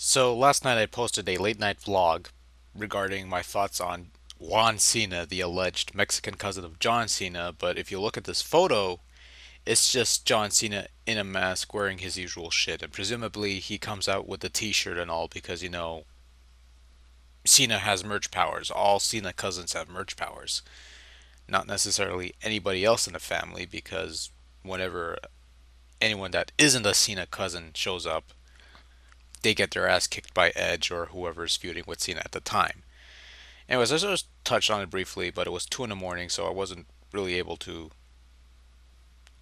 So last night I posted a late night vlog regarding my thoughts on Juan Cena, the alleged Mexican cousin of John Cena, but if you look at this photo, it's just John Cena in a mask wearing his usual shit, and presumably he comes out with the t-shirt and all because, Cena has merch powers. All Cena cousins have merch powers. Not necessarily anybody else in the family because whenever anyone that isn't a Cena cousin shows up, they get their ass kicked by Edge or whoever's feuding with Cena at the time. Anyways, I just touched on it briefly, but it was 2 in the morning, so I wasn't really able to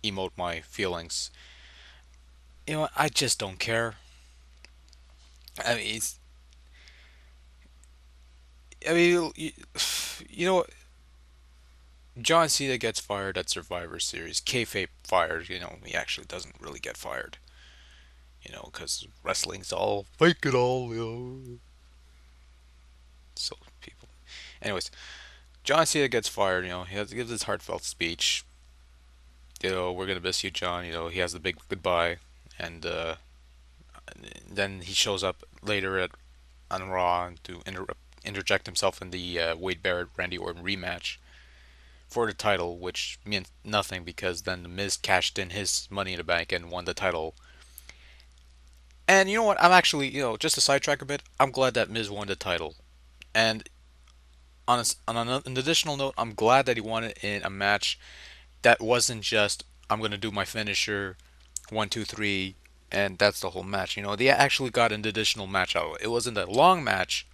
emote my feelings. I just don't care. I mean, you, you know, John Cena gets fired at Survivor Series. Kayfabe fired. He actually doesn't really get fired. Because wrestling's all fake it all. So people. Anyways, John Cena gets fired. He has to give his heartfelt speech. We're gonna miss you, John. He has the big goodbye, and then he shows up later on Raw to interject himself in the Wade Barrett Randy Orton rematch for the title, which meant nothing because then the Miz cashed in his Money in the Bank and won the title. And you know what? I'm actually, just to sidetrack a bit, I'm glad that Miz won the title. And on an additional note, I'm glad that he won it in a match that wasn't just I'm gonna do my finisher, 1, 2, 3, and that's the whole match. They actually got an additional match out of it. It wasn't a long match,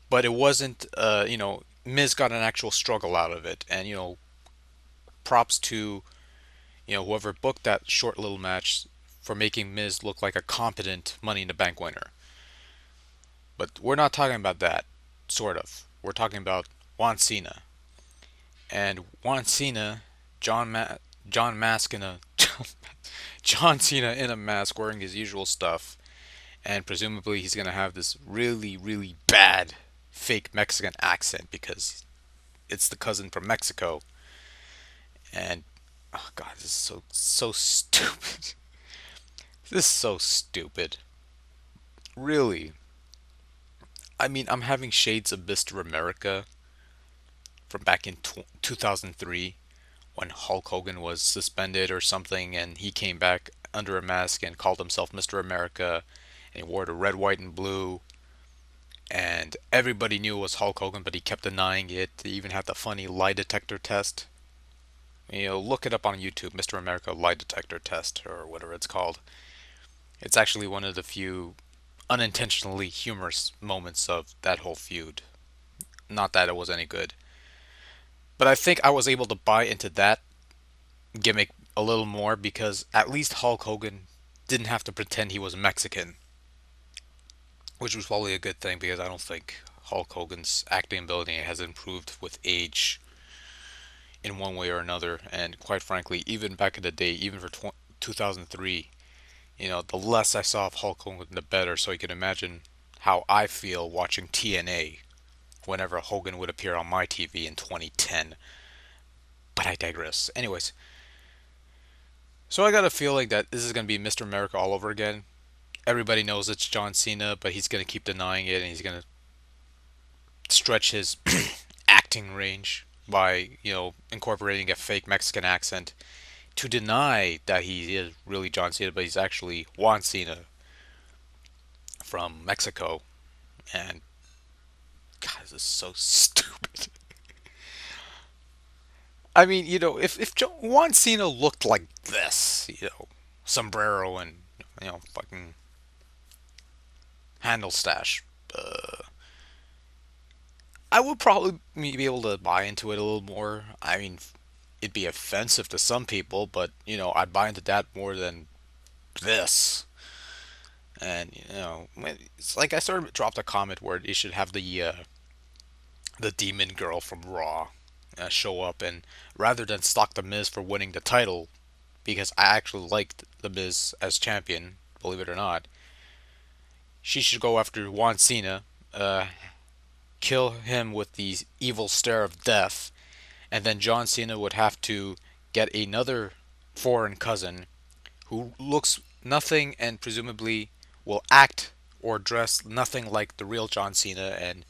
but it wasn't. Miz got an actual struggle out of it, and props to whoever booked that short little match for making Miz look like a competent Money in the Bank winner. But we're not talking about that, sort of. We're talking about Juan Cena. And Juan Cena, John Mask in a John Cena in a mask wearing his usual stuff, and presumably he's gonna have this really, really bad fake Mexican accent because it's the cousin from Mexico. And oh god, this is so stupid. This is so stupid. Really. I mean, I'm having shades of Mr. America from back in 2003 when Hulk Hogan was suspended or something and he came back under a mask and called himself Mr. America and he wore the red, white, and blue. And everybody knew it was Hulk Hogan, but he kept denying it. He even had the funny lie detector test. Look it up on YouTube, Mr. America lie detector test, or whatever it's called. It's actually one of the few unintentionally humorous moments of that whole feud. Not that it was any good. But I think I was able to buy into that gimmick a little more because at least Hulk Hogan didn't have to pretend he was Mexican, which was probably a good thing because I don't think Hulk Hogan's acting ability has improved with age in one way or another. And quite frankly, even back in the day, even for 2003, the less I saw of Hulk Hogan, the better. So you can imagine how I feel watching TNA whenever Hogan would appear on my TV in 2010. But I digress. Anyways, so I got a feeling that this is going to be Mr. America all over again. Everybody knows it's John Cena, but he's going to keep denying it and he's going to stretch his acting range by, incorporating a fake Mexican accent to deny that he is really John Cena, but he's actually Juan Cena from Mexico. And God, this is so stupid. I mean, if Juan Cena looked like this, sombrero and fucking handle stash, uh, I would probably be able to buy into it a little more. I mean, it'd be offensive to some people, but I'd buy into that more than this. And it's like I sort of dropped a comment where they should have the demon girl from Raw show up, and rather than stalk the Miz for winning the title, because I actually liked the Miz as champion, believe it or not, she should go after Juan Cena, kill him with the evil stare of death, and then John Cena would have to get another foreign cousin who looks nothing and presumably will act or dress nothing like the real John Cena, and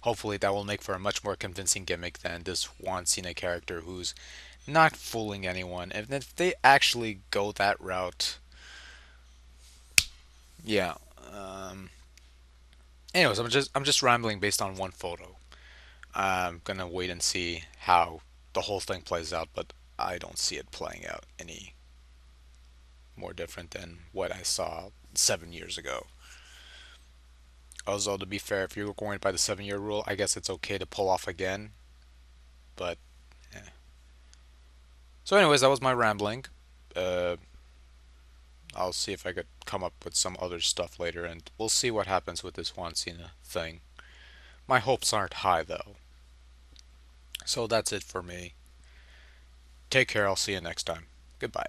hopefully that will make for a much more convincing gimmick than this Juan Cena character who's not fooling anyone. And if they actually go that route, yeah. Um, Anyways, I'm just rambling based on one photo. I'm gonna wait and see how the whole thing plays out, but I don't see it playing out any more different than what I saw 7 years ago. Although to be fair, if you're going by the 7 year rule, I guess it's okay to pull off again. But yeah. So, anyways, that was my rambling. Uh, I'll see if I could come up with some other stuff later, and we'll see what happens with this Juan Cena thing. My hopes aren't high though. So that's it for me. Take care. I'll see you next time. Goodbye.